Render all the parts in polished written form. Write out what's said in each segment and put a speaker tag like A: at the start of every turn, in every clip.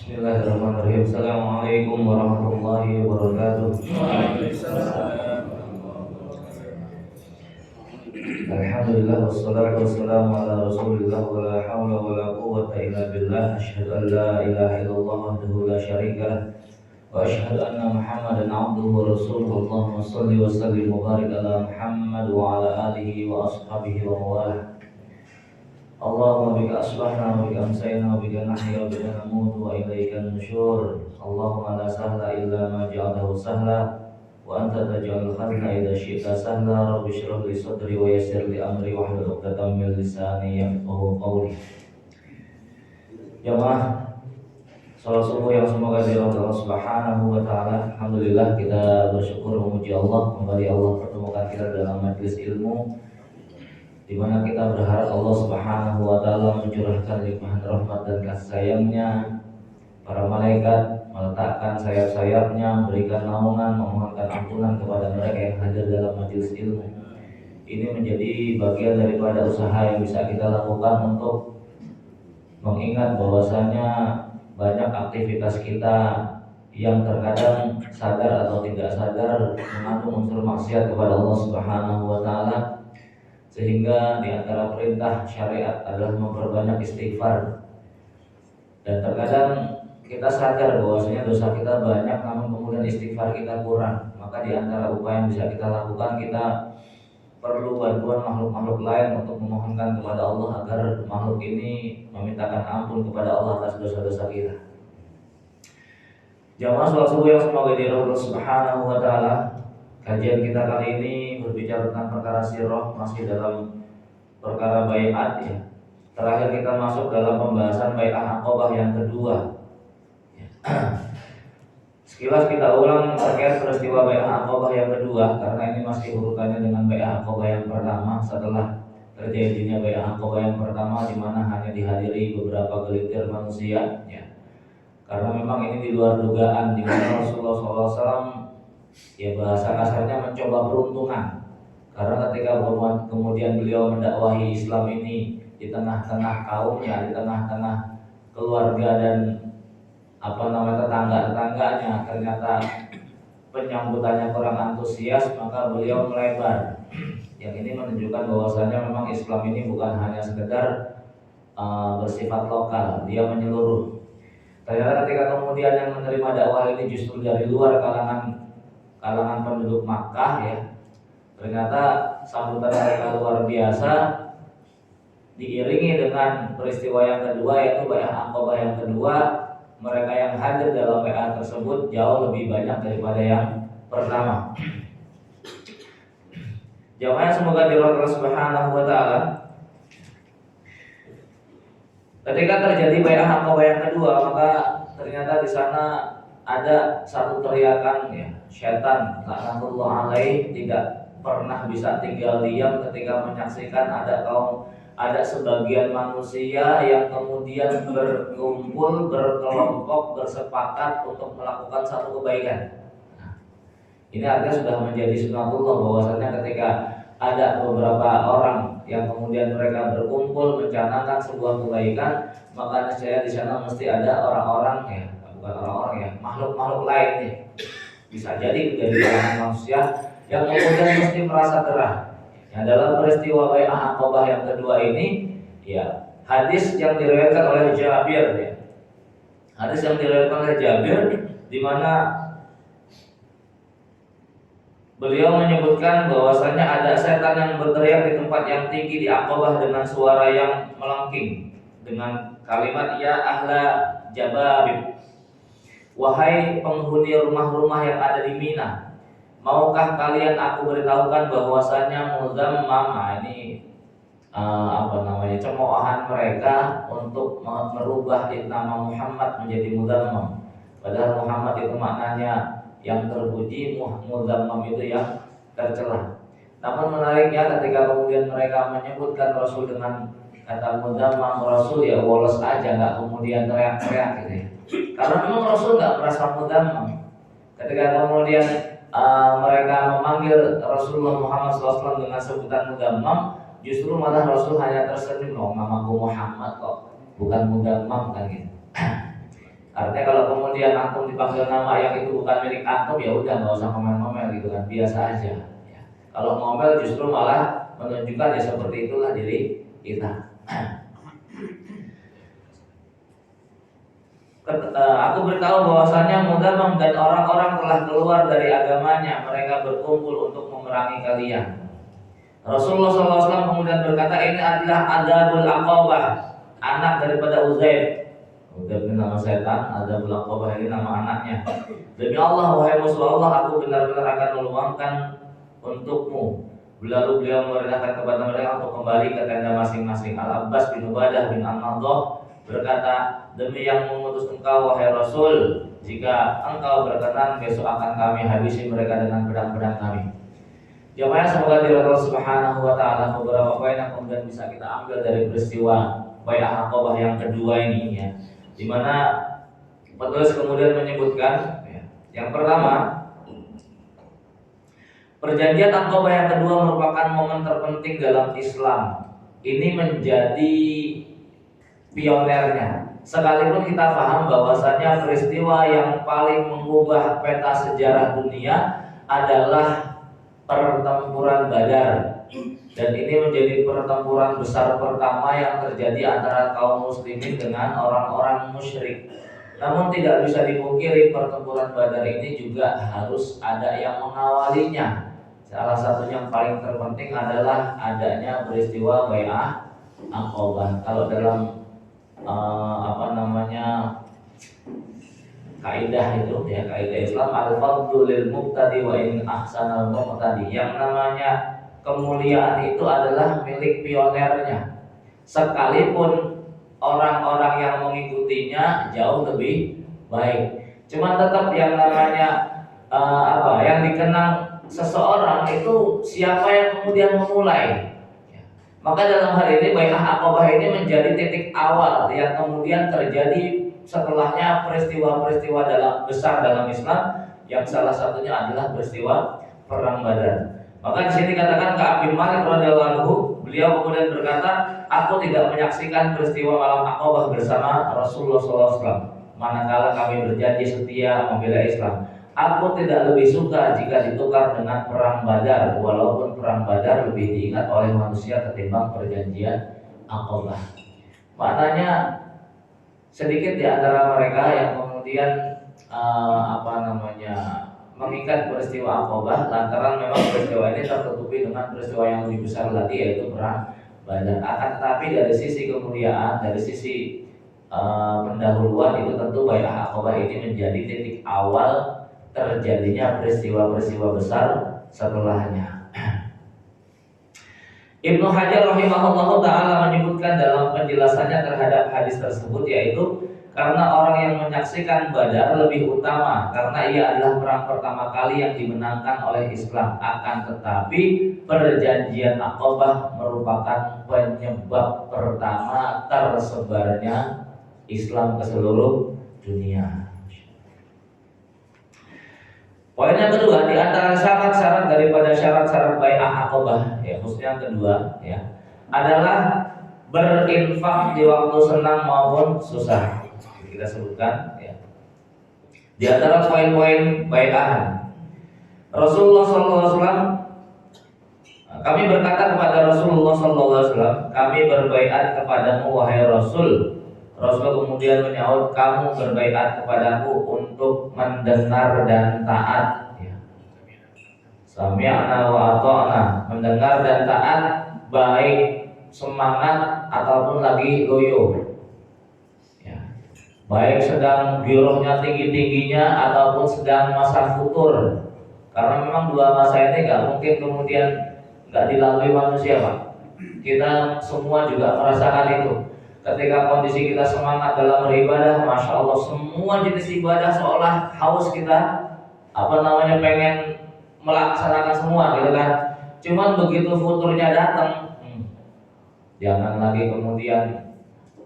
A: Bismillahirrahmanirrahim. Assalamualaikum warahmatullahi wabarakatuh. Alhamdulillah wassalatu wassalamu ala Rasulillah wa la haula wa la quwwata illa billah. Asyhadu an la ilaha illallah wahdahu la syarika wa asyhadu anna Muhammadan abduhu wa rasuluhu. Allahumma shalli wa sallim wa barik ala Muhammad wa ala alihi wa ashabihi wa mawalah. Allahumma bika asbahna wa bika amsayna wa bika nahya wa bika namutu wa ilaika nusyur. Allahumma la sahla illa ma ja'altahu sahla wa anta taj'alul hazna idza syi'ta sahla. Rabbi shrah li sadri wa yassir li amri wahlul 'uqdatam min lisani yafqahu qawli. Jamaah salat subuh yang semoga dirahmati Allah Subhanahu wa taala. Alhamdulillah, kita bersyukur memuji Allah, kembali Allah pertemukan kita dalam majelis ilmu di mana kita berharap Allah Subhanahu wa taala mencurahkan limpahan rahmat dan kasih sayangnya. Para malaikat meletakkan sayap-sayapnya, memberikan naungan, memohonkan ampunan kepada mereka yang hadir dalam majelis ilmu. Ini menjadi bagian daripada usaha yang bisa kita lakukan untuk mengingat bahwasanya banyak aktivitas kita yang terkadang sadar atau tidak sadar mengandung unsur maksiat kepada Allah Subhanahu wa taala. Sehingga di antara perintah syariat adalah memperbanyak istighfar. Dan terkadang kita sadar bahwasanya dosa kita banyak, namun kemudian istighfar kita kurang. Maka di antara upaya yang bisa kita lakukan, kita perlu bantuan makhluk-makhluk lain untuk memohonkan kepada Allah agar makhluk ini memintakan ampun kepada Allah atas dosa-dosa kita. Jamaah salat subuh yang semoga dirahmati Allah Subhanahu wa taala. Kajian kita kali ini berbicara tentang perkara sirah, masih dalam perkara baiat ya. Terakhir kita masuk dalam pembahasan bai'ah Aqabah yang kedua. Sekilas kita ulang terkait peristiwa bai'ah Aqabah yang kedua, karena ini masih urutannya dengan bai'ah Aqabah yang pertama setelah terjadinya bai'ah Aqabah yang pertama, di mana hanya dihadiri beberapa gelintir manusia ya. Karena memang ini di luar dugaan, di mana Rasulullah SAW ya bahasa kasarnya mencoba peruntungan. Karena ketika kemudian beliau mendakwahi Islam ini di tengah-tengah kaumnya, di tengah-tengah keluarga dan tetangga-tetangganya, ternyata penyambutannya kurang antusias, maka beliau melebar. Yang ini menunjukkan bahwasanya memang Islam ini bukan hanya sekedar bersifat lokal, dia menyeluruh. Ternyata ketika kemudian yang menerima dakwah ini justru dari luar kalangan penduduk Makkah ya, ternyata sambutan mereka luar biasa, diiringi dengan peristiwa yang kedua, yaitu bai'ah Aqabah yang kedua. Mereka yang hadir dalam bai'ah tersebut jauh lebih banyak daripada yang pertama. Jamaah semoga dirahmati Allah Subhanahu wa taala. Ketika terjadi bai'ah Aqabah yang kedua, maka ternyata di sana ada satu teriakan ya, syaitan laknatullah alaih tidak pernah bisa tinggal diam ketika menyaksikan ada sebagian manusia yang kemudian berkumpul, berkelompok, bersepakat untuk melakukan satu kebaikan. Nah, ini artinya sudah menjadi sunatullah bahwasanya ketika ada beberapa orang yang kemudian mereka berkumpul mencanangkan sebuah kebaikan, maka niscaya di sana mesti ada orang-orang ya, bukan orang-orang ya, makhluk-makhluk lain nih. Bisa jadi dari kalangan manusia yang kemudian mesti merasa gerah. Yang dalam peristiwa bai'ah Aqabah yang kedua ini ya, hadis yang diriwayatkan oleh Jabir ya. Hadis yang diriwayatkan oleh Jabir di mana beliau menyebutkan bahwasanya ada setan yang berteriak di tempat yang tinggi di Aqabah dengan suara yang melengking dengan kalimat ya ahla Jababib, wahai penghuni rumah-rumah yang ada di Mina, maukah kalian aku beritahukan bahwasanya Muzammam, ini cemoohan mereka untuk merubah nama Muhammad menjadi Muzammam. Padahal Muhammad itu maknanya yang terpuji, Muzammam itu yang tercela. Namun menariknya ketika kemudian mereka menyebutkan Rasul dengan kata Muzammam, Rasul ya wolos aja, nggak kemudian teriak-teriak gitu ya. Karena memang Rasul nggak merasa Muzammam. Ketika kemudian mereka memanggil Rasulullah Muhammad SAW dengan sebutan Muzammam, justru malah Rasul hanya tersenyum, loh namaku Muhammad kok, bukan Muzammam kan gitu. Artinya kalau kemudian antum dipanggil nama yang itu bukan milik antum, ya udah nggak usah ngomel-ngomel gitu kan, biasa aja. Ya. Kalau ngomel justru malah menunjukkan ya seperti itulah diri kita. Aku beritahu bahwasanya Mudamam dan orang-orang telah keluar dari agamanya. Mereka berkumpul untuk memerangi kalian. Rasulullah SAW kemudian berkata, ini adalah Adzabul Aqabah, anak daripada Uzair. Uzair ini nama setan, Adzabul Aqabah ini nama anaknya. Demi Allah, wahai musuh Allah, aku benar-benar akan meluangkan untukmu. Lalu beliau memerintahkan kepada mereka untuk kembali ke tenda masing-masing. Al-Abbas bin Ubadah bin An-Nadhah berkata, demi yang mengutus engkau wahai Rasul, jika engkau berkenan besok akan kami habisi mereka dengan pedang-pedang kami. Jamaah semoga dari Allah Subhanahu wa taala beberapa poin yang kemudian bisa kita ambil dari peristiwa Bai'ah Aqabah yang kedua ini ya. Di mana penulis kemudian menyebutkan ya, yang pertama, perjanjian Aqabah yang kedua merupakan momen terpenting dalam Islam. Ini menjadi pionernya. Sekalipun kita paham bahwasanya peristiwa yang paling mengubah peta sejarah dunia adalah pertempuran Badar, dan ini menjadi pertempuran besar pertama yang terjadi antara kaum muslimin dengan orang-orang musyrik. Namun tidak bisa dipungkiri pertempuran Badar ini juga harus ada yang mengawalinya. Salah satu yang paling terpenting adalah adanya peristiwa Bai'ah Aqabah. Kalau dalam kaidah itu ya, kaidah Islam al-fadlu lil muqtadi wa in ahsanal muqtadi. Yang namanya kemuliaan itu adalah milik pionernya. Sekalipun orang-orang yang mengikutinya jauh lebih baik. Cuma tetap yang namanya yang dikenang seseorang itu siapa yang kemudian memulai. Maka dalam hal ini Bai'ah Aqabah ini menjadi titik awal yang kemudian terjadi setelahnya peristiwa-peristiwa besar dalam Islam, yang salah satunya adalah peristiwa perang Badar. Maka di sini katakan Ka'ab bin Malik radhiyallahu anhu, beliau kemudian berkata, aku tidak menyaksikan peristiwa malam Aqabah bersama Rasulullah SAW. Manakala kami berjanji setia membela Islam, aku tidak lebih suka jika ditukar dengan perang Badar, walaupun perang Badar lebih diingat oleh manusia ketimbang perjanjian Aqabah. Maknanya sedikit di antara mereka yang kemudian mengikat peristiwa Aqabah, lantaran memang peristiwa ini tertutupi dengan peristiwa yang lebih besar lagi, yaitu perang Badar. Akan tetapi dari sisi kemuliaan, dari sisi pendahuluan, itu tentu Bai'ah Aqabah ini menjadi titik awal terjadinya peristiwa-peristiwa besar setelahnya. Ibnu Hajar rahimahullah ta'ala menyebutkan dalam penjelasannya terhadap hadis tersebut, yaitu karena orang yang menyaksikan Badar lebih utama karena ia adalah perang pertama kali yang dimenangkan oleh Islam. Akan tetapi perjanjian Aqabah merupakan penyebab pertama tersebarnya Islam ke seluruh dunia. Poin yang kedua, di antara syarat-syarat daripada syarat-syarat Bai'ah Aqabah, ya khususnya yang kedua, ya, adalah berinfak di waktu senang maupun susah. Kita sebutkan, ya. Di antara poin-poin bai'ah, Rasulullah SAW, kami berkata kepada Rasulullah SAW, kami berbaiat kepadamu wahai Rasul. Rasul kemudian menyaut, kamu berbaiat kepadaku untuk mendengar dan taat. Sami'na wa ata'na, mendengar dan taat, baik semangat ataupun lagi loyo. Ya. Baik sedang girohnya tinggi-tingginya ataupun sedang masa futur. Karena memang dua masa ini nggak mungkin kemudian nggak dilalui manusia, Pak. Kita semua juga merasakan itu. Ketika kondisi kita semangat dalam beribadah, masya Allah, semua jenis ibadah seolah haus kita, pengen melaksanakan semua, gitu kan. Cuman begitu futurnya datang, jangan lagi kemudian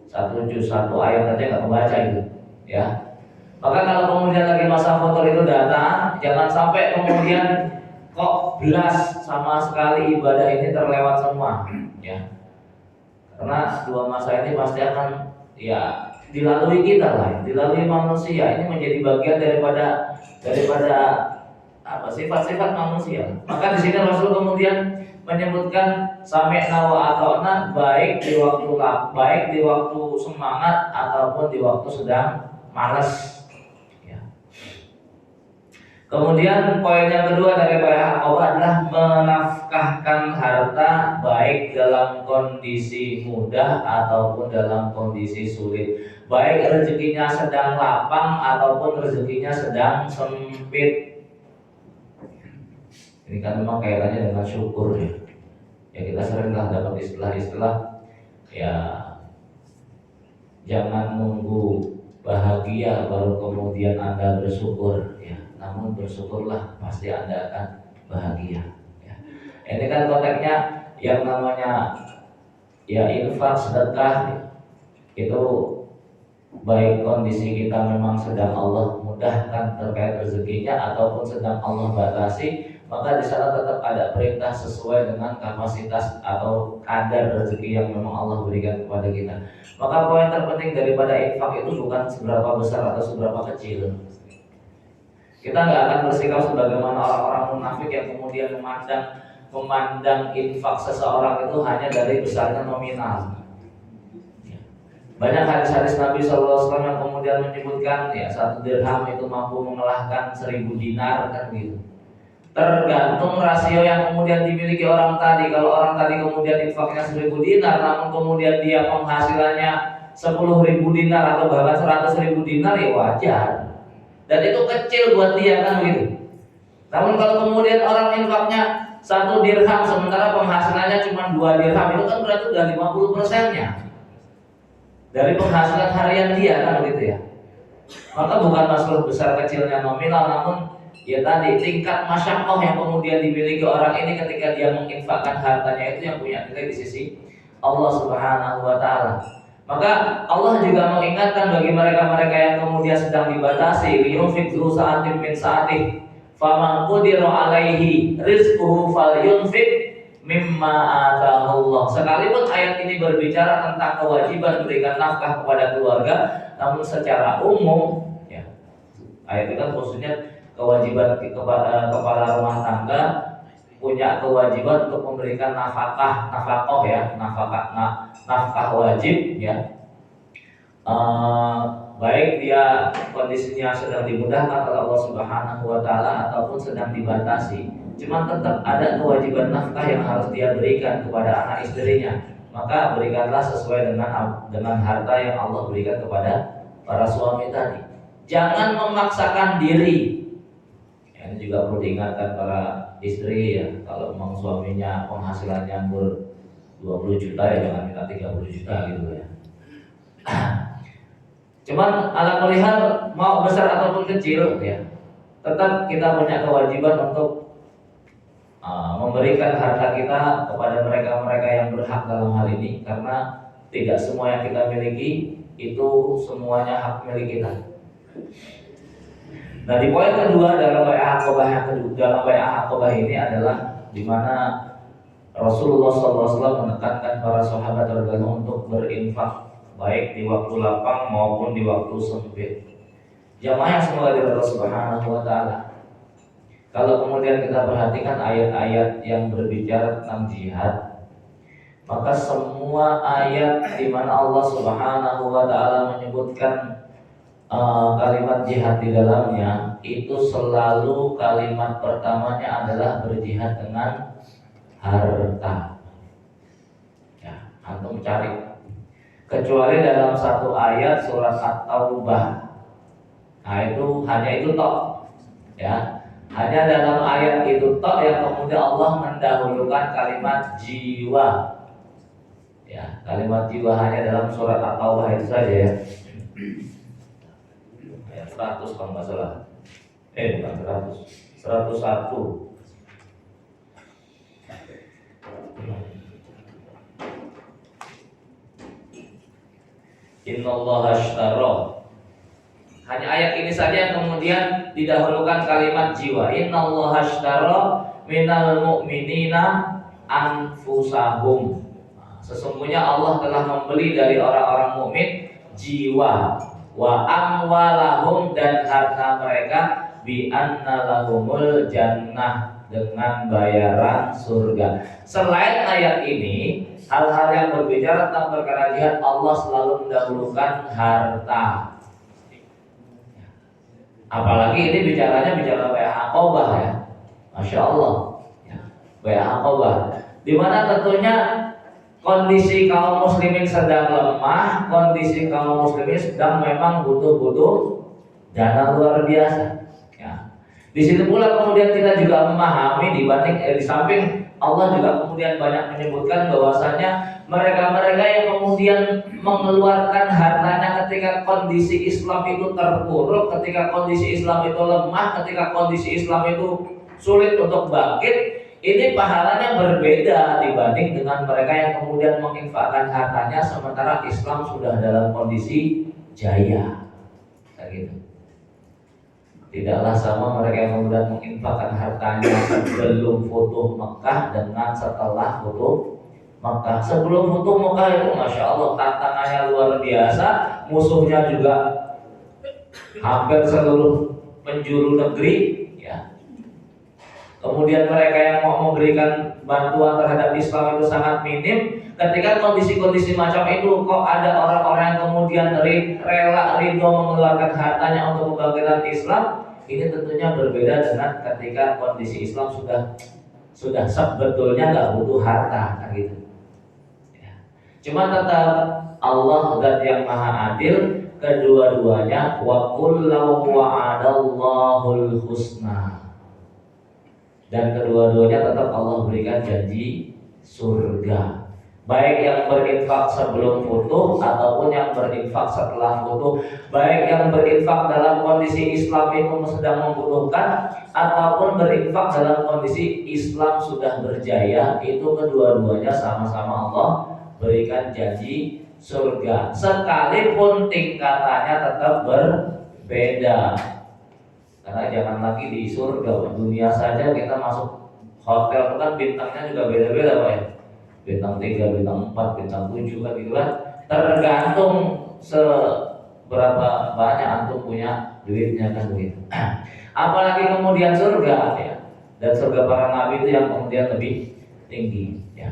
A: satu juz, satu ayat aja nggak kebaca itu, ya. Maka kalau kemudian lagi masa futur itu datang, jangan sampai kemudian kok belas sama sekali ibadah ini terlewat semua, ya. Karena dua masa ini pasti akan, ya, dilalui kita lah, dilalui manusia. Ini menjadi bagian daripada apa sifat-sifat manusia. Maka di sini Rasul kemudian menyebutkan sami'na wa ata'na, baik di waktu semangat ataupun di waktu sedang malas. Ya. Kemudian poin yang kedua dari bayat adalah menafkahkan harta baik dalam kondisi mudah ataupun dalam kondisi sulit, baik rezekinya sedang lapang ataupun rezekinya sedang sempit. Ini kan memang kaitannya dengan syukur ya. Ya kita seringlah dapat istilah-istilah ya, jangan nunggu bahagia baru kemudian Anda bersyukur ya. Namun bersyukurlah, pasti Anda akan bahagia ya. Ini kan konteksnya yang namanya ya infak, sedekah ya. Itu baik kondisi kita memang sedang Allah mudahkan terkait rezekinya ataupun sedang Allah batasi, maka di sana tetap ada perintah sesuai dengan kapasitas atau kadar rezeki yang memang Allah berikan kepada kita. Maka poin terpenting daripada infak itu bukan seberapa besar atau seberapa kecil. Kita nggak akan bersikap sebagaimana orang-orang munafik yang kemudian memandang infak seseorang itu hanya dari besarnya nominal. Banyak hadis-hadis Nabi SAW yang kemudian menyebutkan ya 1 dirham itu mampu mengalahkan 1000 dinar kan gitu. Tergantung rasio yang kemudian dimiliki orang tadi. Kalau orang tadi kemudian infaknya 1000 dinar, namun kemudian dia penghasilannya 10.000 dinar atau bahkan 100.000 dinar, ya wajar. Dan itu kecil buat dia kan gitu. Namun kalau kemudian orang infaknya 1 dirham sementara penghasilannya cuma 2 dirham, itu kan berarti udah 50%-nya dari penghasilan harian dia kan begitu ya. Maka bukan masalah besar kecilnya nominal, namun ya tadi tingkat masyakoh yang kemudian dimiliki orang ini ketika dia menginfakkan hartanya, itu yang punya nilai di sisi Allah Subhanahu wa Ta'ala. Maka Allah juga mengingatkan bagi mereka-mereka yang kemudian sedang dibatasi, liyunfik dzu sa'atin min sa'atih faman qudira 'alaihi rizquhu falyunfik mimma atahullah. Sekalipun ayat ini berbicara tentang kewajiban berikan nafkah kepada keluarga, namun secara umum ya, ayat itu kan khususnya kewajiban kepala rumah tangga punya kewajiban untuk memberikan nafkah wajib ya. Baik dia kondisinya sedang dimudahkan oleh Allah Subhanahu wa Ta'ala ataupun sedang dibatasi, cuman tetap ada kewajiban nafkah yang harus dia berikan kepada anak istrinya. Maka berikanlah sesuai dengan harta yang Allah berikan kepada para suami tadi. Jangan memaksakan diri. Ya, ini juga perlu diingatkan para istri ya. Kalau memang suaminya penghasilannya 20 juta ya jangan minta 30 juta gitu ya. Cuman ala melihat mau besar ataupun kecil ya, tetap kita punya kewajiban untuk memberikan harta kita kepada mereka-mereka yang berhak dalam hal ini, karena tidak semua yang kita miliki itu semuanya hak milik kita. Nah, di poin kedua dalam bai'ah Aqabah ini adalah di mana Rasulullah SAW menekankan para sahabat radhiyallahu untuk berinfak baik di waktu lapang maupun di waktu sempit. Jamaah yang semoga dirahmati Allah Subhanahu wa Ta'ala. Kalau kemudian kita perhatikan ayat-ayat yang berbicara tentang jihad, maka semua ayat di mana Allah Subhanahu wa Ta'ala menyebutkan kalimat jihad di dalamnya, itu selalu kalimat pertamanya adalah berjihad dengan harta. Ya, antum cari. Kecuali dalam satu ayat surat At-Taubah. Nah, itu hanya itu tok. Ya. Hanya dalam ayat itu tok yang kemudian Allah mendahulukan kalimat jiwa. Ya, kalimat jiwa hanya dalam surat At-Taubah itu saja ya. Ayat 100 kalau nggak salah. Bukan 100. 101. Innallaha ashtara. Hanya ayat ini saja yang kemudian didahulukan kalimat jiwa. Innallaha ashtara minal mu'minina anfusahum. Sesungguhnya Allah telah membeli dari orang-orang mukmin jiwa, wa amwalahum dan harta mereka, bi anna lahumul jannah dengan bayaran surga. Selain ayat ini, hal-hal yang berbicara tentang perkara jihad, Allah selalu mendahulukan harta. Apalagi ini bicara Bai'ah Aqabah ya, Masya Allah ya, Bai'ah Aqabah, di mana tentunya kondisi kaum muslimin sedang lemah, kondisi kaum muslimin sedang memang butuh dana luar biasa. Ya. Di situ pula kemudian kita juga memahami di samping Allah juga kemudian banyak menyebutkan bahwasanya mereka-mereka yang kemudian mengeluarkan hartanya ketika kondisi Islam itu terpuruk, ketika kondisi Islam itu lemah, ketika kondisi Islam itu sulit untuk bangkit, ini pahalanya berbeda dibanding dengan mereka yang kemudian menginfakkan hartanya sementara Islam sudah dalam kondisi jaya. Kayak gitu. Tidaklah sama mereka yang kemudian menginfakkan hartanya sebelum Futuh Mekah dengan setelah Futuh Mekah. Sebelum Futuh Mekah itu Masya Allah tantangannya luar biasa, musuhnya juga hampir seluruh penjuru negeri ya. Kemudian mereka yang mau memberikan bantuan terhadap Islam itu sangat minim. Ketika kondisi-kondisi macam itu, kok ada orang-orang yang kemudian rela ridho mengeluarkan hartanya untuk kebangkitan Islam. Ini tentunya berbeda dengan ketika kondisi Islam sudah sebetulnya nggak butuh harta kan gitu. Ya. Cuma tetap Allah zat yang maha adil, kedua-duanya wa kullu wa'adallahul husna. Dan kedua-duanya tetap Allah berikan janji surga. Baik yang berinfak sebelum Futuh ataupun yang berinfak setelah Futuh, baik yang berinfak dalam kondisi Islam itu sedang membutuhkan ataupun berinfak dalam kondisi Islam sudah berjaya, itu kedua-duanya sama-sama Allah berikan janji surga. Sekalipun tingkatannya tetap berbeda. Karena jangan lagi di surga, dunia saja kita masuk hotel itu kan bintangnya juga beda-beda Pak ya. Bintang 3, bintang 4, bintang 7 kan gitu kan. Tergantung seberapa banyak antum punya duitnya kan begitu. Apalagi kemudian surga ya. Dan surga para nabi itu yang kemudian lebih tinggi ya.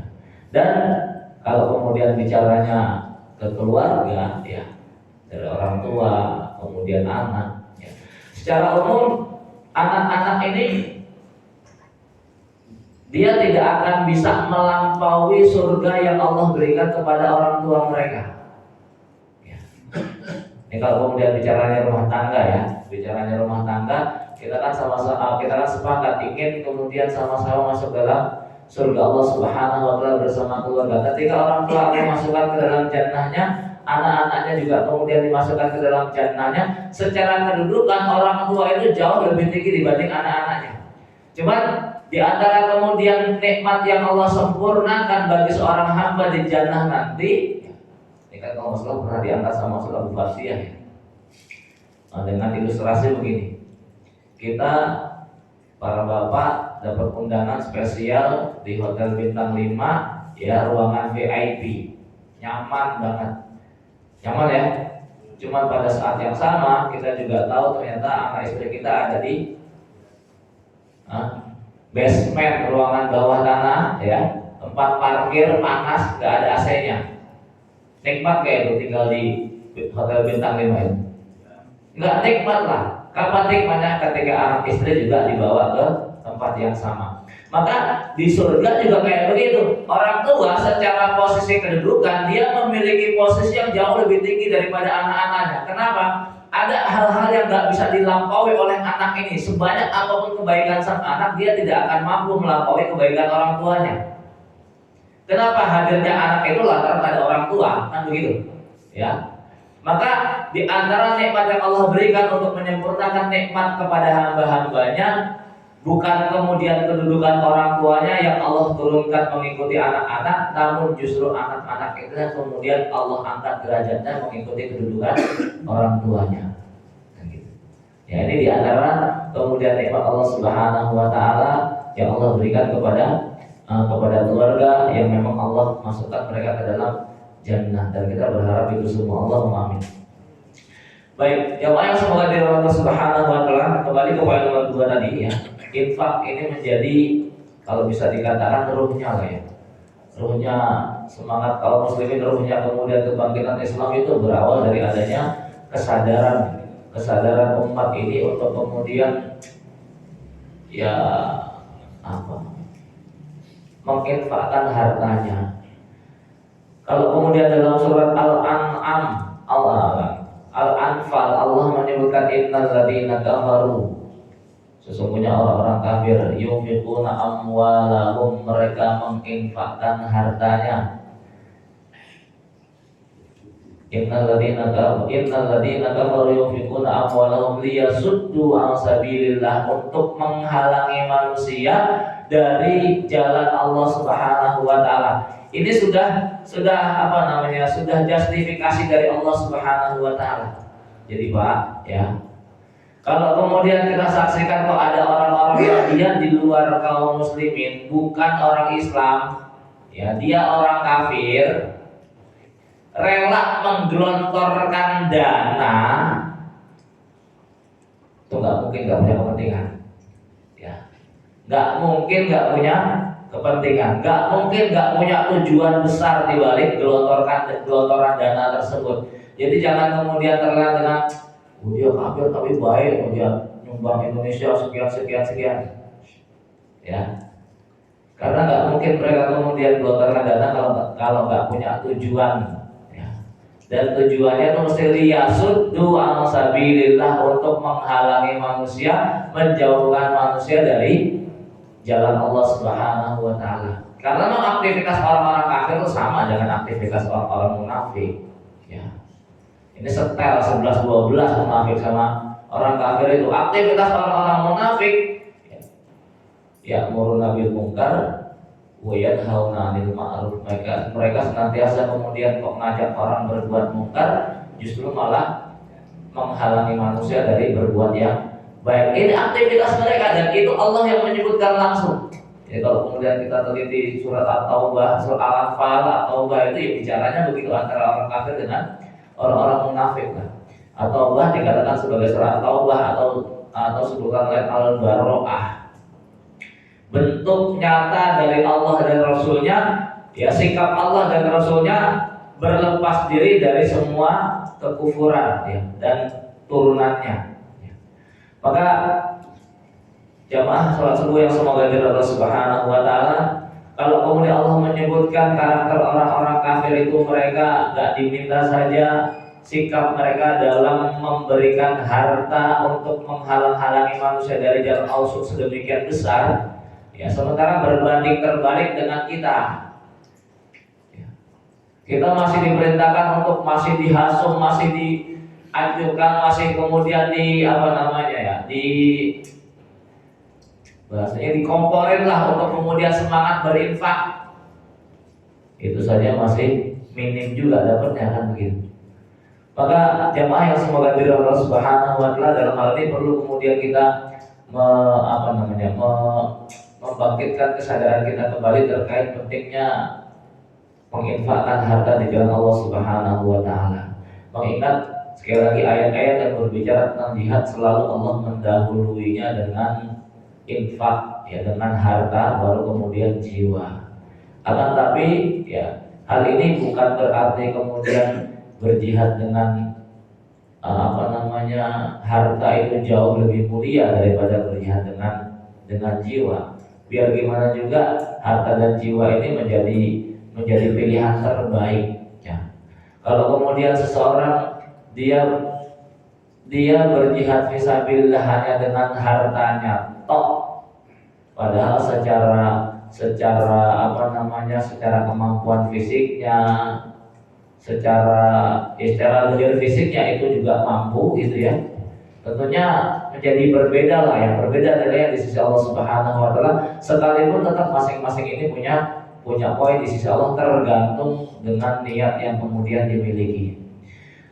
A: Dan kalau kemudian bicaranya ke keluarga ya, dari orang tua, kemudian anak ya. Secara umum anak-anak ini dia tidak akan bisa melampaui surga yang Allah berikan kepada orang tua mereka. Ya. Ini kalau kemudian bicaranya rumah tangga ya, bicaranya rumah tangga, kita kan sepakat ingin kemudian sama-sama masuk dalam surga Allah Subhanahu wa taala bersama keluarga. Ketika orang tua dimasukkan ke dalam jannahnya, anak-anaknya juga kemudian dimasukkan ke dalam jannahnya. Secara kedudukan orang tua itu jauh lebih tinggi dibanding anak-anaknya. Cuman di antara kemudian nikmat yang Allah sempurnakan bagi seorang hamba di jannah nanti, ini kan kalau Rasulullah pernah diangkat sama Rasulullah Bukhari ya. Nah, dengan ilustrasi begini, kita para bapak dapat undangan spesial di Hotel Bintang 5 ya, ruangan VIP, nyaman banget, nyaman ya. Cuman pada saat yang sama kita juga tahu ternyata anak istri kita ada di basement, ruangan bawah tanah ya, tempat parkir panas, nggak ada AC-nya. Nikmat kayak itu tinggal di Hotel Bintang 5 itu? Nggak nikmat lah. Kapan nikmatnya? Ketika anak istri juga dibawa ke tempat yang sama. Maka di surga juga kayak begitu. Orang tua secara posisi kedudukan dia memiliki posisi yang jauh lebih tinggi daripada anak-anaknya. Kenapa? Ada hal-hal yang gak bisa dilampaui oleh anak ini. Sebanyak apapun kebaikan sang anak, dia tidak akan mampu melampaui kebaikan orang tuanya. Kenapa? Hadirnya anak itu lantaran ada orang tua, kan begitu ya. Maka di antara nikmat yang Allah berikan untuk menyempurnakan nikmat kepada hamba-hambanya, bukan kemudian kedudukan orang tuanya yang Allah turunkan mengikuti anak-anak, namun justru anak-anak itu yang kemudian Allah angkat derajatnya mengikuti kedudukan orang tuanya. Ya, ini di antara kemudian nikmat Allah Subhanahu wa taala yang Allah berikan kepada keluarga yang memang Allah masukkan mereka ke dalam jannah, dan kita berharap itu semua. Allahumma amin. Baik, jamaah yang semoga dirahmati Allah Subhanahu wa taala, kembali ke poin nomor 2 tadi ya. Infak ini menjadi, kalau bisa dikatakan, ruhnya lah ya. Ruhnya semangat kaum muslimin, ruhnya kemudian kebangkitan Islam itu berawal dari adanya kesadaran umat ini untuk kemudian ya menginfakkan hartanya. Kalau kemudian dalam surat Al-An'am, Al-Anfal, Allah menyebutkan innal ladzina kafaru, sesungguhnya orang-orang kafir, yunfiquna amwalahum, mereka menginfakkan hartanya. Innal ladzina kafaru yunfiquna amwalahum liyasuddu an sabilillah, untuk menghalangi manusia dari jalan Allah Subhanahu wa taala. Ini sudah justifikasi dari Allah Subhanahu wa taala. Jadi Pak, ya. Kalau kemudian kita saksikan kok ada orang-orang yang di luar kaum muslimin, bukan orang Islam, ya, dia orang kafir, rela menggelontorkan dana, itu nggak mungkin nggak punya kepentingan, ya, nggak mungkin nggak punya kepentingan, nggak mungkin nggak punya tujuan besar di balik gelontoran dana tersebut. Jadi jangan kemudian terlihat dengan dia kafir tapi baik, dia nyumbang Indonesia sekian, ya. Karena nggak mungkin mereka kemudian gelontorkan dana kalau nggak punya tujuan. Dan tujuannya itu mesti liyasuddu an sabilillah, untuk menghalangi manusia, menjauhkan manusia dari jalan Allah Subhanahu wa taala. Karena memang aktivitas orang-orang kafir itu sama dengan aktivitas orang-orang munafik, ya. Ini setel 11-12 munafik sama orang kafir itu. Aktivitas orang-orang munafik, ya, ya'muruna bil munkar wa yanhauna 'anil ma'ruf. Mereka senantiasa kemudian kok ngajak orang berbuat mungkar, justru malah menghalangi manusia dari berbuat yang baik. Ini aktivitas mereka, dan itu Allah yang menyebutkan langsung. Jadi kalau kemudian kita teliti surat At-Taubah, surat Al-Anfal, At-Taubah itu ya bicaranya begitu antara orang kafir dengan orang-orang munafik lah. At-Taubah dikatakan sebagai surat Taubah atau sebutan lain Al-Baro'ah. Bentuk nyata dari Allah dan Rasulnya, ya, sikap Allah dan Rasulnya berlepas diri dari semua kekufuran, ya, dan turunannya, ya. Maka jamaah sholat subuh yang semoga dirahmati Allah Subhanahu wa taala, kalau kemudian Allah menyebutkan karakter orang-orang kafir itu, mereka gak diminta saja sikap mereka dalam memberikan harta untuk menghalang-halangi manusia dari jalan Allah sedemikian besar, ya, sementara berbanding terbalik dengan kita, ya. Kita masih diperintahkan untuk masih dihasung, masih dianjurkan, masih kemudian bahasanya dikomporin lah untuk kemudian semangat berinfak. Itu saja masih minim juga dapatnya, kan begitu. Maka jamaah yang semoga dirahmati Allah Subhanahu wa taala, dalam hal ini perlu kemudian kita membangkitkan kesadaran kita kembali terkait pentingnya menginfakkan harta di jalan Allah Subhanahu wa taala. Mengingat sekali lagi ayat-ayat yang berbicara tentang jihad, selalu Allah mendahuluinya dengan infak, ya, dengan harta, baru kemudian jiwa. Akan tapi, ya, hal ini bukan berarti kemudian berjihad dengan harta itu jauh lebih mulia daripada berjihad dengan jiwa. Biar gimana juga harta dan jiwa ini menjadi pilihan terbaik, ya. Kalau kemudian seseorang dia berjihad fisabilillah hanya dengan hartanya tok, padahal secara kemampuan fisiknya, secara lahir fisiknya itu juga mampu, gitu ya. Tentunya menjadi berbeda lah, yang berbeda dari yang di sisi Allah Subhanahu wa taala, sekalipun tetap masing-masing ini punya poin di sisi Allah, tergantung dengan niat yang kemudian dimiliki.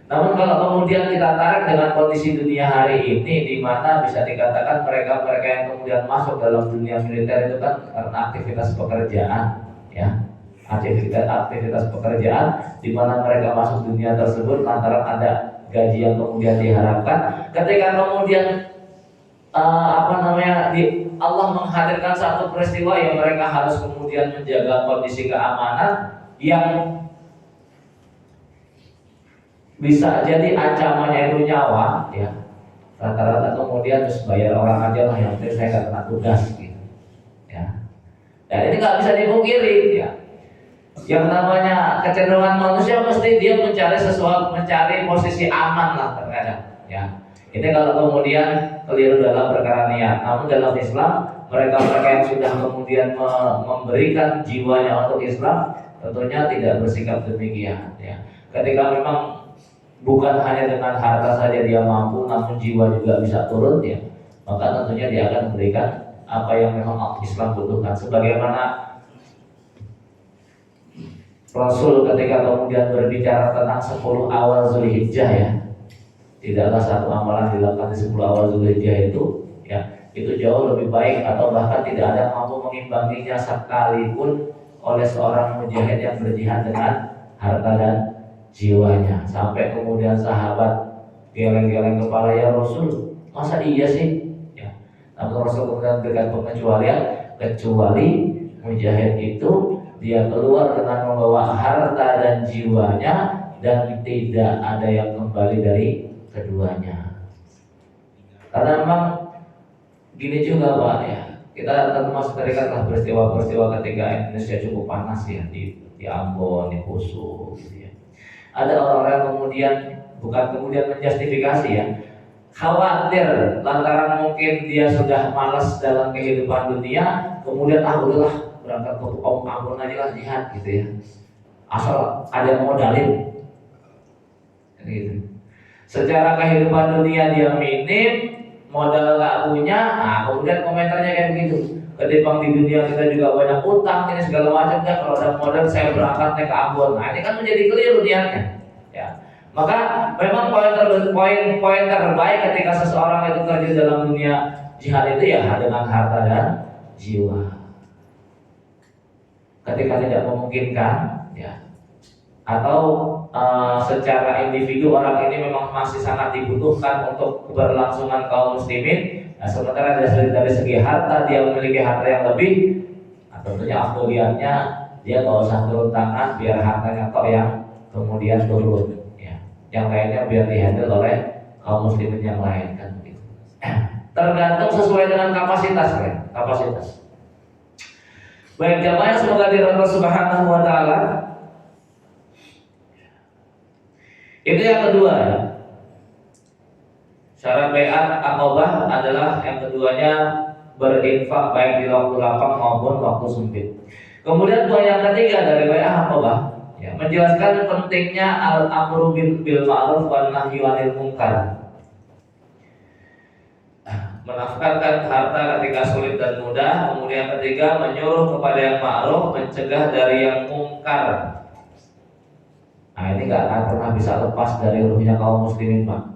A: Namun kalau kemudian kita tarik dengan kondisi dunia hari ini, di mana bisa dikatakan mereka yang kemudian masuk dalam dunia militer itu kan karena aktivitas pekerjaan, ya. aktivitas pekerjaan di mana mereka masuk dunia tersebut lantaran ada gaji yang kemudian diharapkan. Ketika kemudian Allah menghadirkan satu peristiwa yang mereka harus kemudian menjaga kondisi keamanan yang bisa jadi ancamannya itu nyawa, ya rata-rata kemudian terus bayar orang aja lah, yang penting saya nggak kena tugas gitu, ya. Dan ini nggak bisa dipungkiri, ya. Yang namanya kecenderungan manusia mesti dia mencari posisi aman lah terkadang, ya. Ini kalau kemudian keliru dalam perkara niat. Namun dalam Islam mereka yang sudah kemudian memberikan jiwanya untuk Islam tentunya tidak bersikap demikian, ya. Ketika memang bukan hanya dengan harta saja dia mampu, namun jiwa juga bisa turun, ya, maka tentunya dia akan memberikan apa yang memang Islam butuhkan. Sebagaimana Rasul ketika kemudian berbicara tentang 10 awal Zulhijjah, ya, tidaklah satu amalan dilakukan di 10 awal Zulhijjah itu, ya, itu jauh lebih baik atau bahkan tidak ada mampu mengimbanginya sekalipun oleh seorang mujahid yang berjihad dengan harta dan jiwanya. Sampai kemudian sahabat geleng-geleng kepala, ya Rasul, masa iya sih? Ya. Namun Rasul kemudian berikan pengecualian, kecuali mujahid itu dia keluar dengan membawa harta dan jiwanya dan tidak ada yang kembali dari keduanya. Karena memang gini juga Pak, ya, kita tentu masuk terikat peristiwa-peristiwa ketika Indonesia cukup panas, ya, di Ambon, di Poso, gitu, ya. Ada orang-orang kemudian bukan kemudian menjustifikasi, ya, khawatir lantaran mungkin dia sudah malas dalam kehidupan dunia, kemudian udahlah berangkat ke Ambon aja lah jihad, gitu, ya, asal ada yang modalin, gitu. Secara kehidupan dunia dia minim, modal gak punya, kemudian komentarnya kayak begitu. Ketimbang di dunia kita juga banyak utang, ini segala macam, kan kalau ada modal saya berangkat ke Ambon. Nah, ini kan menjadi keliru niatnya, ya. Maka memang poin terbaik ketika seseorang itu terjun dalam dunia jihad itu, ya, dengan harta dan jiwa. Ketika tidak memungkinkan, ya, atau secara individu orang ini memang masih sangat dibutuhkan untuk keberlangsungan kaum muslimin, nah, sementara dari segi harta dia memiliki harta yang lebih, tentunya afdoliyatnya dia nggak usah turun tangan, biar hartanya kok yang kemudian turun, ya. Yang lainnya biar dihandle oleh kaum muslimin yang lain, kan begitu. Tergantung sesuai dengan kapasitas, kan? Kapasitas. Baik jamaah, semoga dirahmati Subhanahu wa taala. Itu yang kedua, ya. Syarat baiat aqabah adalah yang keduanya berinfak baik di waktu lapang maupun waktu sempit. Kemudian poin yang ketiga dari baiat aqabah, ya, menjelaskan pentingnya al-amru bil ma'ruf wan nahyi 'anil munkar. Menafkahkan harta ketika sulit dan mudah. Kemudian ketiga, menyuruh kepada yang ma'ruf, mencegah dari yang mungkar. Nah, ini gak akan pernah bisa lepas dari ruhnya kaum muslimin, Pak.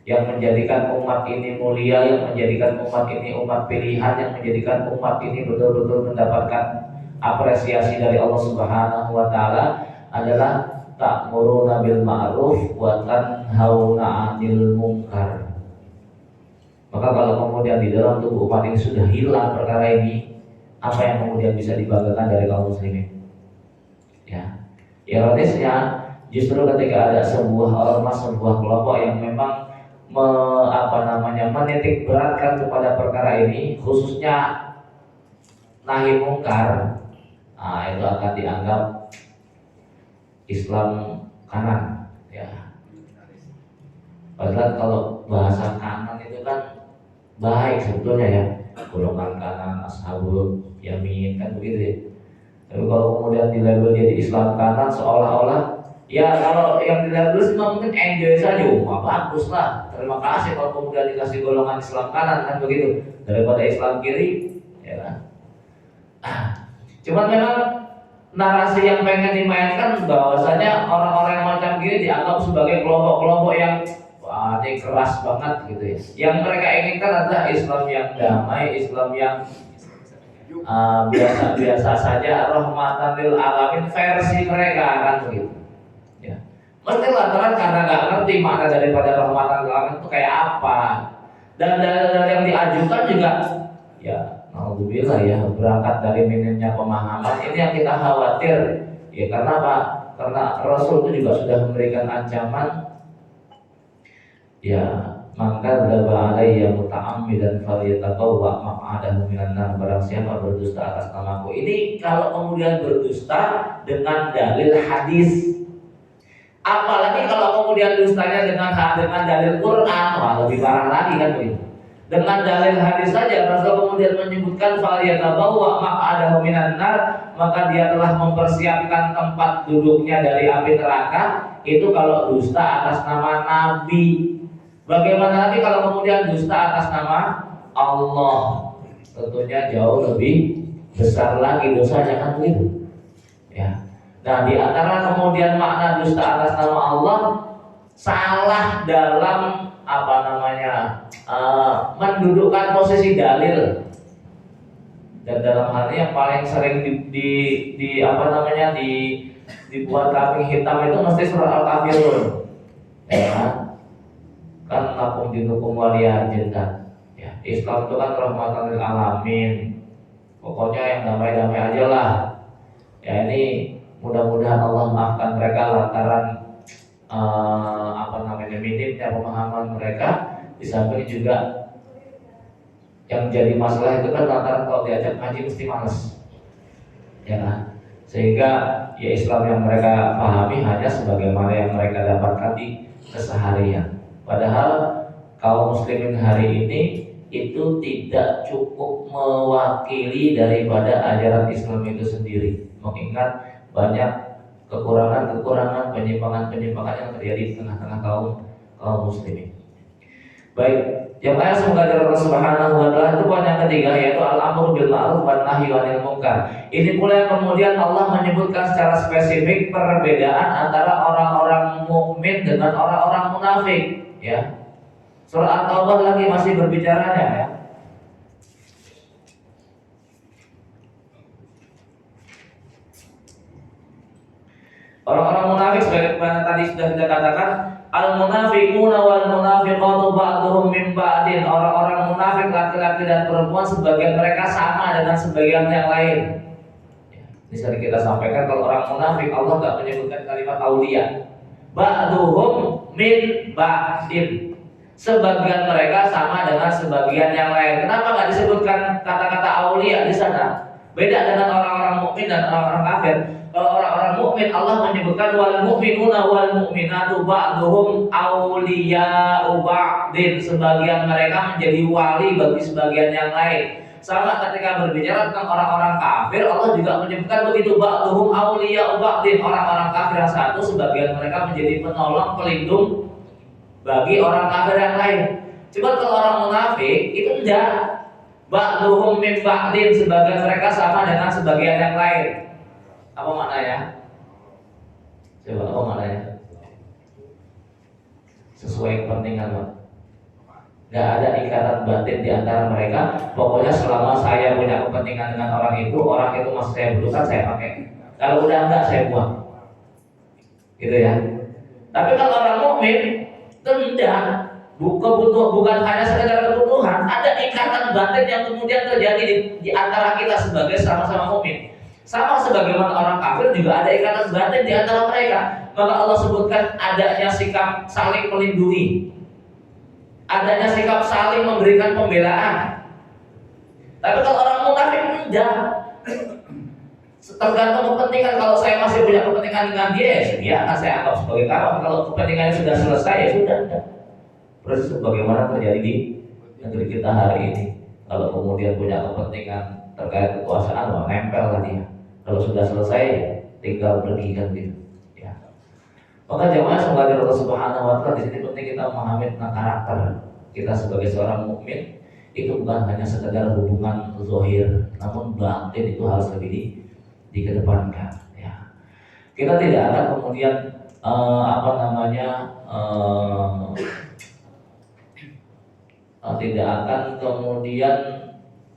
A: Yang menjadikan umat ini mulia, yang menjadikan umat ini umat pilihan, yang menjadikan umat ini betul-betul mendapatkan apresiasi dari Allah Subhanahu wa taala adalah ta'muruna bil ma'ruf wa tanhauna 'anil munkar. Maka kalau kemudian di dalam tubuh umat ini sudah hilang perkara ini, apa yang kemudian bisa dibanggakan dari kaum muslimin? Ya, ironisnya justru ketika ada sebuah ormas, sebuah kelompok yang memang menitik beratkan kepada perkara ini, khususnya nahi mungkar, nah, itu akan dianggap Islam kanan, ya. Padahal kalau bahasa kanan itu kan baik sebetulnya, ya, golongan kanan, ashabul yamin, kan begitu, ya. Tapi kalau kemudian dilabel jadi Islam kanan, seolah-olah, ya, kalau yang dilabel mungkin enjoy saja, bagus lah, terima kasih kalau kemudian dikasih golongan Islam kanan, kan begitu, daripada Islam kiri, ya kan. Cuman memang narasi yang pengen dimainkan bahwasanya orang-orang yang macam gini dianggap sebagai kelompok-kelompok yang ini keras banget, gitu, ya. Yang mereka inginkan adalah Islam yang damai, Islam yang biasa-biasa saja, rahmatan lil alamin versi mereka kan begitu. Ya. Mesti lantaran karena nggak ngerti makna daripada rahmatan lil alamin itu kayak apa. Dan dalil-dalil yang diajukan juga ya alhamdulillah ya berangkat dari minimnya pemahaman ini yang kita khawatir ya karena apa? Karena Rasul itu juga sudah memberikan ancaman ya maka dzaba alayya muta'ammidan falyatabawwa maq'adahu minan nar, barang siapa berdusta atas namaku. Ini kalau kemudian berdusta dengan dalil hadis, apalagi kalau kemudian dustanya dengan dalil Quran, wah lebih parah lagi kan begitu. Dengan dalil hadis saja Rasul kemudian menyebutkan falyatabawwa maq'adahu minan nar, maka dia telah mempersiapkan tempat duduknya dari api neraka. Itu kalau dusta atas nama Nabi. Bagaimana nanti kalau kemudian dusta atas nama Allah? Tentunya jauh lebih besar lagi dosanya kan begitu. Ya. Nah, di antara kemudian makna dusta atas nama Allah, salah dalam mendudukkan posisi dalil. Dan dalam hal ini yang paling sering dibuat kambing hitam itu mesti surat Al-Kafirun. Ya. Kan lakum dinukum waliyadin kan ya, Islam itu kan rahmatan lil alamin, pokoknya yang damai-damai aja lah ya. Ini mudah-mudahan Allah maafkan mereka lantaran minimnya pemahaman mereka. Di samping juga yang jadi masalah itu kan lantaran kalau diajak ngaji mesti males ya kan? Sehingga ya Islam yang mereka pahami hanya sebagaimana yang mereka dapatkan di keseharian. Padahal kaum muslimin hari ini itu tidak cukup mewakili daripada ajaran Islam itu sendiri. Mengingat banyak kekurangan-kekurangan, penyimpangan-penyimpangan yang terjadi di tengah-tengah kaum muslimin. Baik, yang semoga Allah Subhanahu wa taala itu poin yang ketiga yaitu al-amru bil ma'ruf wan nahyi 'anil munkar. Ini pula yang kemudian Allah menyebutkan secara spesifik perbedaan antara orang-orang mukmin dengan orang-orang munafik. Ya, surah At-Taubah lagi masih berbicaranya ya. Orang-orang munafik sebagaimana tadi sudah kita katakan, al-munafiquna wal munafiqatu ba'dhum min ba'din. Orang-orang munafik laki-laki dan perempuan sebagian mereka sama dengan sebagian yang lain. Bisa kita sampaikan kalau orang munafik Allah enggak menyebutkan kalimat auliya. Ba'dhum min ba'din. Sebagian mereka sama dengan sebagian yang lain. Kenapa enggak disebutkan kata-kata auliya di sana? Beda dengan orang-orang mukmin dan orang-orang kafir. Kalau orang-orang mukmin Allah menyebutkan wal mu'minuna wal mu'minatu ba'dhum awliya'u ba'din. Sebagian mereka menjadi wali bagi sebagian yang lain. Sama ketika berbicara tentang orang-orang kafir, Allah juga menyebutkan begitu, ba'dhum awliya'u ba'din. Orang-orang kafir yang satu sebagian mereka menjadi penolong pelindung bagi orang kafir yang lain. Cuma kalau orang munafik itu enggak. Ba'dhum min ba'din, sebagian mereka sama dengan sebagian yang lain. Apa maknanya? Coba apa maknanya? Sesuai kepentingan, Pak. Gak ada ikatan batin di antara mereka. Pokoknya selama saya punya kepentingan dengan orang itu masih saya butuhkan, saya pakai. Kalau udah enggak, saya buang. Gitu ya. Tapi kalau orang mukmin tidak, bukan hanya sekedar kebutuhan, ada ikatan batin yang kemudian terjadi di antara kita sebagai sama-sama mukmin. Sama sebagaimana orang kafir juga ada ikatan batin di antara mereka. Maka Allah sebutkan adanya sikap saling melindungi, adanya sikap saling memberikan pembelaan. Tapi kalau orang munafik tidak. Tergantung kepentingan. Kalau saya masih punya kepentingan dengan dia akan saya anggap sebagai kawan. Kalau kepentingannya sudah selesai, ya sudah. Persis sebagaimana terjadi di negeri kita hari ini. Kalau kemudian punya kepentingan terkait kekuasaan, nempel lah dia. Kalau sudah selesai, tinggal pergi kan gitu. Ya. Maka jemaah semoga Allah Subhanahu wa taala di sini penting kita memahami tentang karakter kita sebagai seorang mukmin. Itu bukan hanya sekedar hubungan zahir, namun batin itu harus lebih dikedepankan. Ya. Kita tidak akan kemudian tidak akan kemudian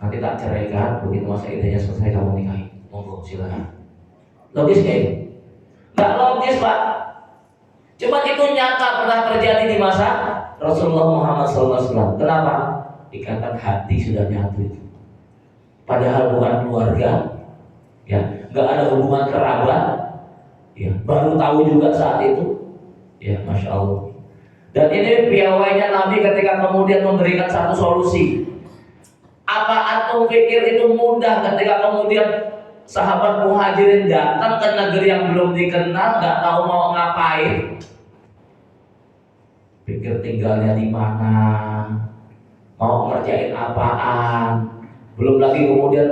A: nanti tak ceraikan, begitu masa iddahnya selesai kamu nikahi. Monggo silakan. Logis nggak ini? Nggak logis Pak. Cuma itu nyata pernah terjadi di masa Rasulullah Muhammad SAW. Kenapa? Ikatan hati sudah nyatu itu. Padahal bukan keluarga, ya, nggak ada hubungan kerabat, ya, baru tahu juga saat itu, ya, masya Allah. Dan ini piawainya Nabi ketika kemudian memberikan satu solusi. Apa antum pikir itu mudah ketika kemudian sahabat muhajirin datang ke negeri yang belum dikenal, nggak tahu mau ngapain? Pikir tinggalnya di mana, mau ngerjain apaan? Belum lagi kemudian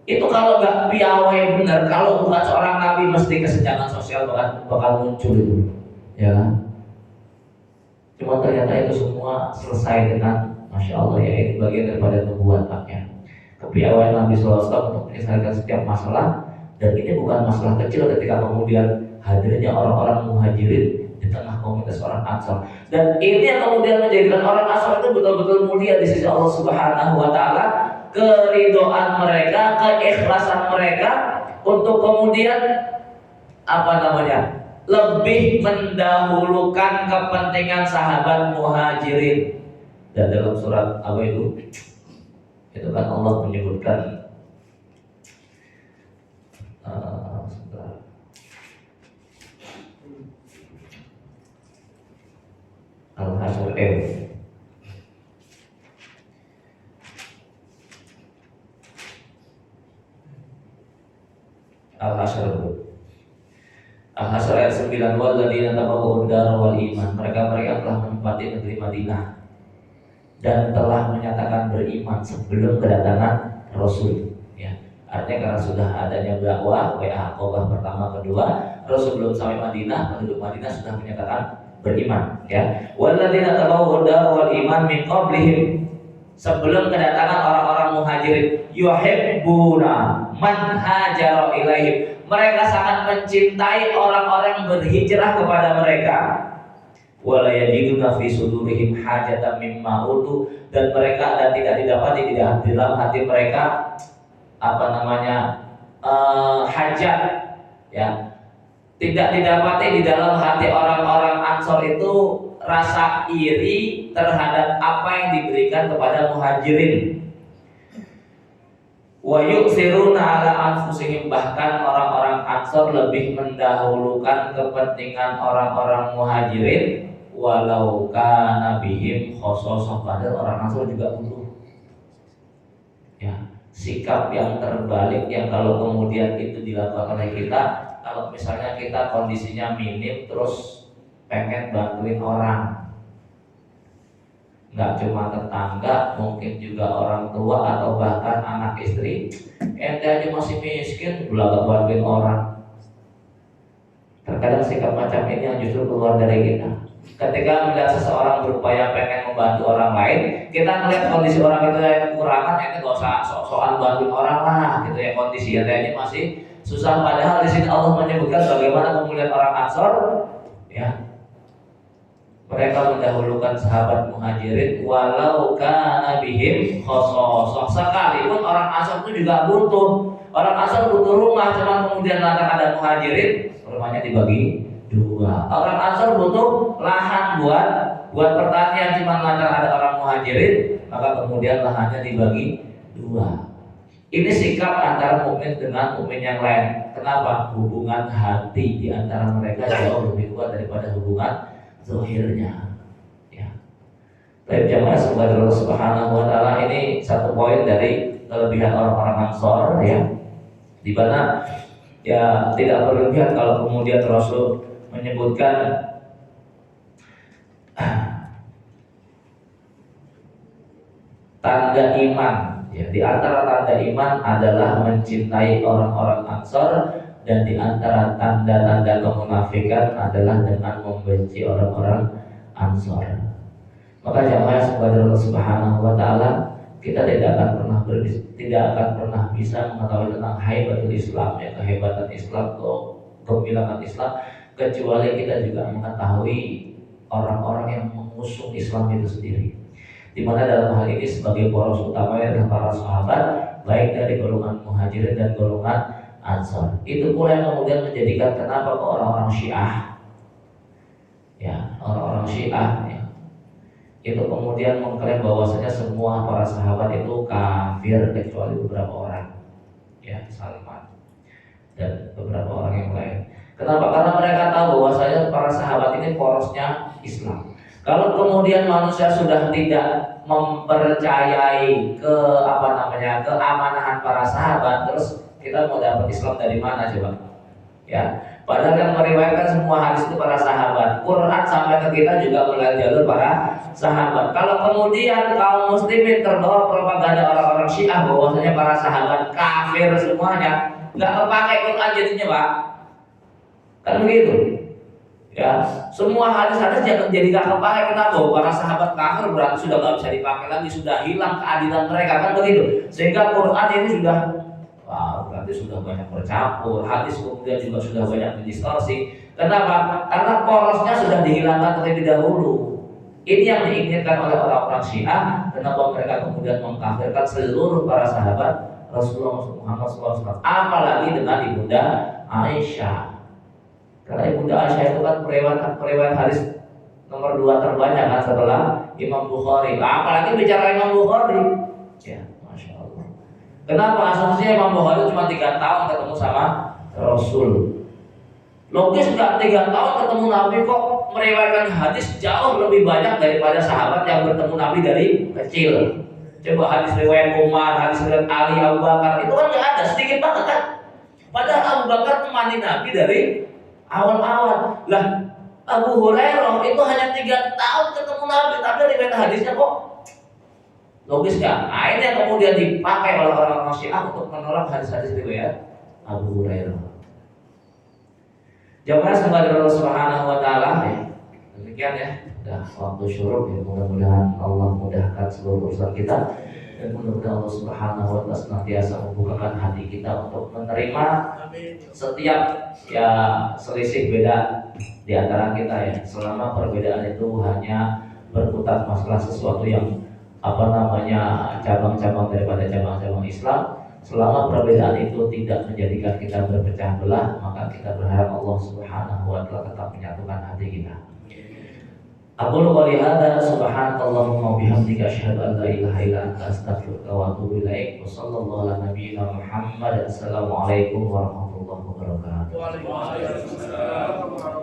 A: itu kalau nggak piawai benar, kalau bukan seorang nabi mesti kesenjangan sosial bakal muncul itu, ya kan? Cuma ternyata itu semua selesai dengan masya Allah, ya, ini bagian daripada nubuatnya. Kepiawaian Nabi SAW untuk menyelesaikan setiap masalah, dan ini bukan masalah kecil ketika kemudian hadirnya orang-orang muhajirin di tengah komunitas orang Ansor. Dan ini yang kemudian menjadikan orang Ansor itu betul-betul mulia di sisi Allah Subhanahu wa Ta'ala. Keridhaan mereka, keikhlasan mereka untuk kemudian lebih mendahulukan kepentingan sahabat muhajirin. Dan dalam surat apa itu kan Allah menyebutkan Al-Hasyr Al-Hasyr ayat 9, walladzina tabawwa'ud dar wal iman, mereka telah menempati negeri Madinah dan telah menyatakan beriman sebelum kedatangan Rasul, ya. Artinya karena sudah adanya dakwah Aqabah pertama kedua, Rasul belum sampai Madinah, penduduk Madinah sudah menyatakan beriman, ya. Walladzina tabawwa'ud dar wal iman min qablihim, sebelum kedatangan orang-orang muhajirin, yuhibbuna man hajara ilaihim, mereka sangat mencintai orang-orang berhijrah kepada mereka. Wala yajiduna fi sudurihim hajatan mimma utu, dan tidak didapati di dalam hati mereka hajat, ya, tidak didapati di dalam hati orang-orang Ansor itu rasa iri terhadap apa yang diberikan kepada muhajirin. Wa yu'thiruna ala anfusihim, bahkan orang-orang Ansor lebih mendahulukan kepentingan orang-orang muhajirin walau kana bihim khososoh, padahal orang Ansor juga butuh, ya. Sikap yang terbalik yang kalau kemudian itu dilakukan oleh kita, kalau misalnya kita kondisinya minim terus pengen bantuin orang, nggak cuma tetangga, mungkin juga orang tua atau bahkan anak istri, ente aja masih miskin belum bantuin orang. Terkadang sikap macam ini yang justru keluar dari kita. Ketika melihat seseorang berupaya pengen membantu orang lain, kita melihat kondisi orang itu yang kekurangan, ente nggak usah sok-sokan bantuin orang lah, gitu ya, kondisi ente aja masih susah. Padahal di sini Allah menyebutkan bagaimana kemudian orang Ansor, ya, mereka mendahulukan sahabat muhajirin walau kana bihim khososoh, sekalipun orang Ansor itu juga butuh. Orang Ansor butuh rumah, cuma kemudian lantaran ada muhajirin, rumahnya dibagi dua. Orang Ansor butuh lahan buat pertanian, cuma lantaran ada orang muhajirin, maka kemudian lahannya dibagi dua. Ini sikap antara mukmin dengan mukmin yang lain. Kenapa? Hubungan hati di antara mereka jauh lebih kuat daripada hubungan zahirnya, ya. Baik jamaah semoga Allah Subhanahu wa Ta'ala, ini satu poin dari kelebihan orang-orang Ansor, ya, di mana ya tidak berlebihan kalau kemudian Rasul menyebutkan tanda iman, ya. Di antara tanda iman adalah mencintai orang-orang Ansor, dan di antara tanda-tanda kemunafikan adalah dengan membenci orang-orang Ansor. Maka jamaah semoga Allah Subhanahu wa Ta'ala, kita tidak akan pernah bisa mengetahui tentang haibatul Islam, ya, kehebatan Islam, kegemilangan Islam, kecuali kita juga mengetahui orang-orang yang mengusung Islam itu sendiri. di mana dalam hal ini sebagai poros utamanya adalah para sahabat, baik dari golongan Muhajirin dan golongan Ansar. Itu pula yang kemudian menjadikan kenapa orang-orang Syiah, ya orang-orang Syiah ya, itu kemudian mengklaim bahwasanya semua para sahabat itu kafir kecuali beberapa orang, ya Salman dan beberapa orang yang lain. Kenapa? Karena mereka tahu bahwasanya para sahabat ini porosnya Islam. Kalau kemudian manusia sudah tidak mempercayai keamanahan para sahabat, terus kita mau dapat Islam dari mana coba? Ya, padahal yang meriwayatkan semua hadis itu para sahabat. Quran sampai ke kita juga melalui jalur para sahabat. Kalau kemudian kaum muslimin terbawa propaganda orang-orang Syiah bahwasanya para sahabat kafir semuanya, nggak kepakai Quran jadinya, Pak. Kan begitu. Ya, semua hadis-hadis jangan jadi gak kepakai. Kenapa? Para sahabat kafir berarti sudah gak bisa dipakai lagi, sudah hilang keadilan mereka, kan begitu. Sehingga Quran ini sudah berarti sudah banyak bercampur, hadis kemudian juga sudah banyak didistorsi. Kenapa? Karena porosnya sudah dihilangkan terlebih dahulu. Ini yang diinginkan oleh orang-orang Syiah. Kenapa mereka kemudian mengkafirkan seluruh para sahabat Rasulullah Muhammad SAW, apalagi dengan ibunda Aisyah. Karena ibunda Aisyah itu kan periwayat hadis nomor 2 terbanyak kan setelah Imam Bukhari. Apalagi bicara Imam Bukhari, ya Masya Allah. Kenapa? Asumsinya Imam Bukhari cuma 3 tahun ketemu sama Rasul. Logis nggak 3 tahun ketemu Nabi kok meriwayatkan hadis jauh lebih banyak daripada sahabat yang bertemu Nabi dari kecil. Coba hadis riwayat Umar, hadis riwayat Ali, Abu Bakar, itu kan nggak ada, sedikit banget kan. Padahal Abu Bakar temani Nabi dari awal-awal. Lah Abu Hurairah itu hanya 3 tahun ketemu Nabi, tapi riwayat hadisnya kok logis nggak? Nah, ini yang kemudian dipakai oleh orang-orang Syiah untuk menolak hadis-hadis riwayat Abu Hurairah. Jamaah semoga Allah Subhanahu wa taala ya. Demikian ya. Sudah waktu syuruk ya. Mudah-mudahan Allah mudahkan seluruh urusan kita, dan mudah-mudahan Allah Subhanahu wa taala senantiasa membukakan hati kita untuk menerima setiap ya selisih beda di antara kita ya. Selama perbedaan itu hanya berkutat masalah sesuatu yang cabang-cabang daripada cabang-cabang Islam. Selama perbedaan itu tidak menjadikan kita berpecah belah, maka kita berharap Allah Subhanahu wa taala tetap menyatukan hati kita. Aku qouli hadza subhanakallahumma wa bihamdika asyhadu an la ilaha illa anta astaghfiruka wa atubu ilaik. Wa sallallahu ala nabiyyina Muhammad. Assalamualaikum warahmatullahi wabarakatuh. Waalaikumsalam.